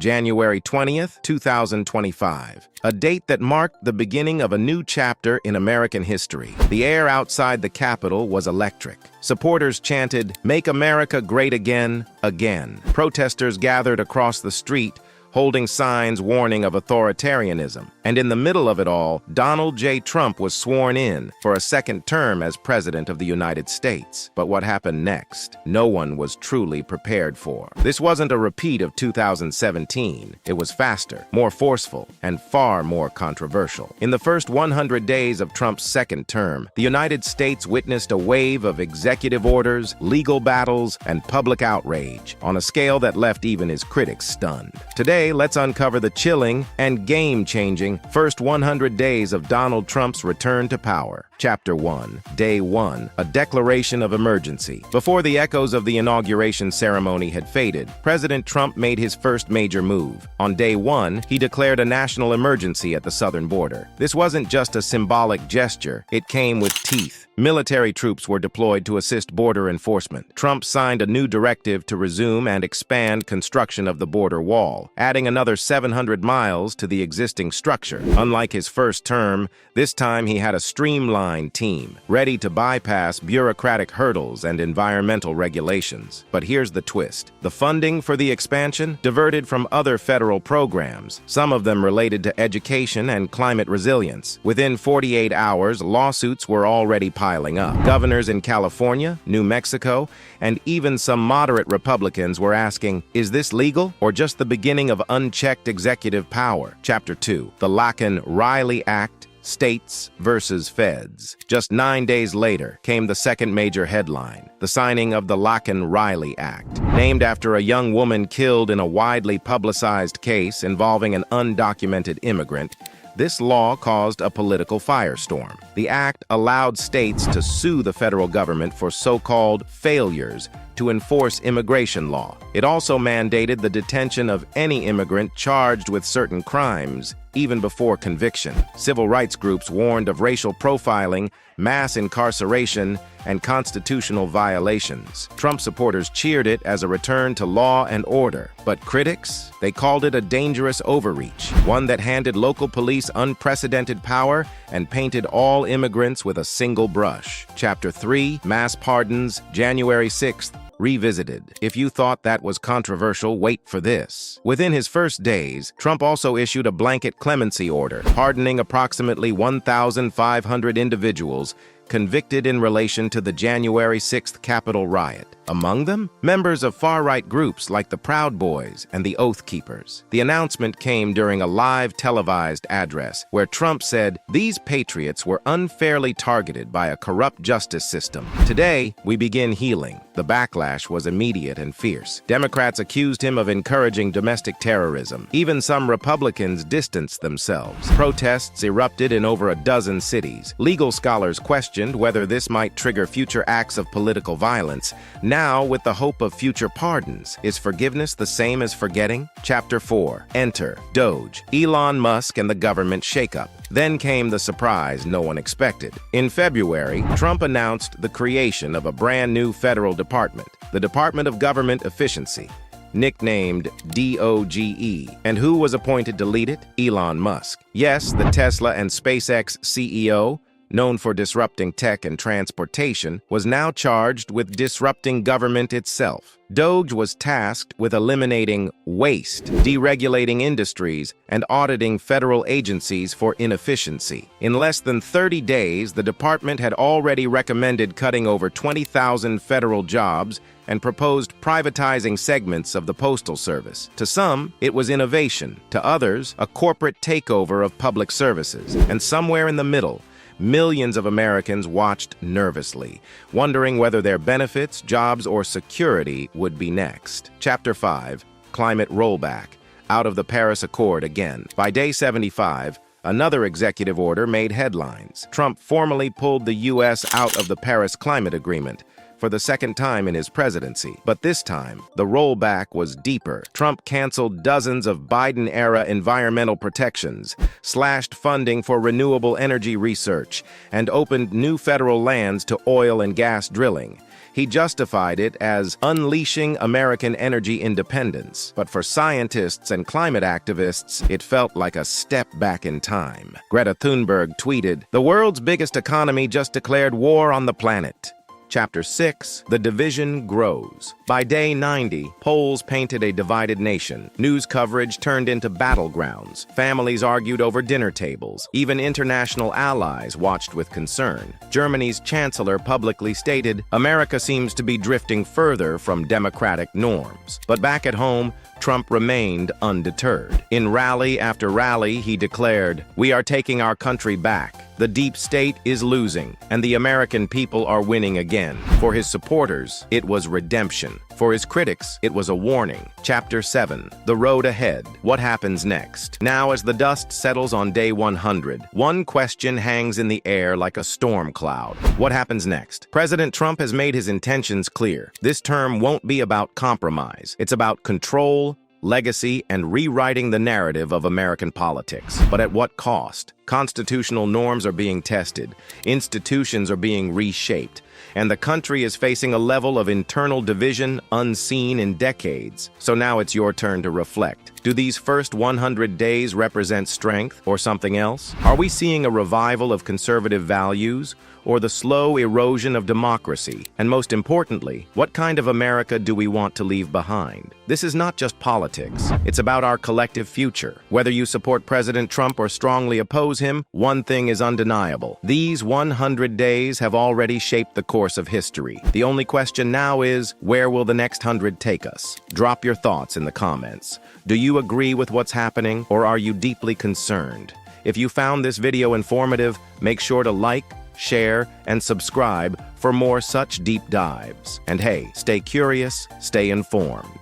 January 20th, 2025. A date that marked the beginning of a new chapter in American history. The air outside the Capitol was electric. Supporters chanted, "Make America Great Again, Again." Protesters gathered across the street, holding signs warning of authoritarianism. And in the middle of it all, Donald J. Trump was sworn in for a second term as President of the United States. But what happened next, no one was truly prepared for. This wasn't a repeat of 2017. It was faster, more forceful, and far more controversial. In the first 100 days of Trump's second term, the United States witnessed a wave of executive orders, legal battles, and public outrage on a scale that left even his critics stunned. Today, let's uncover the chilling and game-changing first 100 days of Donald Trump's return to power. Chapter 1, Day 1, a declaration of emergency. Before the echoes of the inauguration ceremony had faded, President Trump made his first major move. On Day 1, he declared a national emergency at the southern border. This wasn't just a symbolic gesture, it came with teeth. Military troops were deployed to assist border enforcement. Trump signed a new directive to resume and expand construction of the border wall, adding another 700 miles to the existing structure. Unlike his first term, this time he had a streamlined team, ready to bypass bureaucratic hurdles and environmental regulations. But here's the twist. The funding for the expansion diverted from other federal programs, some of them related to education and climate resilience. Within 48 hours, lawsuits were already piling up. Governors in California, New Mexico, and even some moderate Republicans were asking, is this legal or just the beginning of unchecked executive power? Chapter 2, the Laken-Riley Act, States versus Feds. Just 9 days later came the second major headline, the signing of the Laken-Riley Act. Named after a young woman killed in a widely publicized case involving an undocumented immigrant, this law caused a political firestorm. The act allowed states to sue the federal government for so-called failures to enforce immigration law. It also mandated the detention of any immigrant charged with certain crimes, even before conviction. Civil rights groups warned of racial profiling, mass incarceration, and constitutional violations. Trump supporters cheered it as a return to law and order. But critics, they called it a dangerous overreach, one that handed local police unprecedented power and painted all immigrants with a single brush. Chapter 3, Mass Pardons, January 6th, Revisited. If you thought that was controversial, wait for this. Within his first days, Trump also issued a blanket clemency order, pardoning approximately 1,500 individuals convicted in relation to the January 6th Capitol riot. Among them, members of far-right groups like the Proud Boys and the Oath Keepers. The announcement came during a live televised address where Trump said, "These patriots were unfairly targeted by a corrupt justice system. Today, we begin healing." The backlash was immediate and fierce. Democrats accused him of encouraging domestic terrorism. Even some Republicans distanced themselves. Protests erupted in over a dozen cities. Legal scholars questioned whether this might trigger future acts of political violence. Now, with the hope of future pardons, is forgiveness the same as forgetting? Chapter 4. Enter Doge, Elon Musk and the government shakeup. Then came the surprise no one expected. In February, Trump announced the creation of a brand new federal department, the Department of Government Efficiency, nicknamed DOGE. And who was appointed to lead it? Elon Musk. Yes, the Tesla and SpaceX CEO, known for disrupting tech and transportation, was now charged with disrupting government itself. Doge was tasked with eliminating waste, deregulating industries, and auditing federal agencies for inefficiency. In less than 30 days, the department had already recommended cutting over 20,000 federal jobs and proposed privatizing segments of the Postal Service. To some, it was innovation. To others, a corporate takeover of public services. And somewhere in the middle, millions of Americans watched nervously, wondering whether their benefits, jobs, or security would be next. Chapter 5, Climate Rollback, out of the Paris Accord again. By day 75, another executive order made headlines. Trump formally pulled the U.S. out of the Paris Climate Agreement for the second time in his presidency. But this time, the rollback was deeper. Trump canceled dozens of Biden-era environmental protections, slashed funding for renewable energy research, and opened new federal lands to oil and gas drilling. He justified it as unleashing American energy independence. But for scientists and climate activists, it felt like a step back in time. Greta Thunberg tweeted, "The world's biggest economy just declared war on the planet." Chapter 6, The Division Grows. By day 90, polls painted a divided nation. News coverage turned into battlegrounds. Families argued over dinner tables. Even international allies watched with concern. Germany's chancellor publicly stated, "America seems to be drifting further from democratic norms." But back at home, Trump remained undeterred. In rally after rally, he declared, "We are taking our country back. The deep state is losing, and the American people are winning again." For his supporters, it was redemption. For his critics, it was a warning. Chapter 7, The Road Ahead. What happens next? Now, as the dust settles on day 100, one question hangs in the air like a storm cloud. What happens next? President Trump has made his intentions clear. This term won't be about compromise. It's about control, legacy, and rewriting the narrative of American politics. But at what cost? Constitutional norms are being tested, institutions are being reshaped, and the country is facing a level of internal division unseen in decades. So now it's your turn to reflect. Do these first 100 days represent strength or something else? Are we seeing a revival of conservative values or the slow erosion of democracy? And most importantly, what kind of America do we want to leave behind? This is not just politics. It's about our collective future. Whether you support President Trump or strongly oppose him, one thing is undeniable. These 100 days have already shaped the course of history. The only question now is, where will the next 100 take us? Drop your thoughts in the comments. Do you agree with what's happening, or are you deeply concerned? If you found this video informative, make sure to like, share, and subscribe for more such deep dives. And hey, stay curious, stay informed.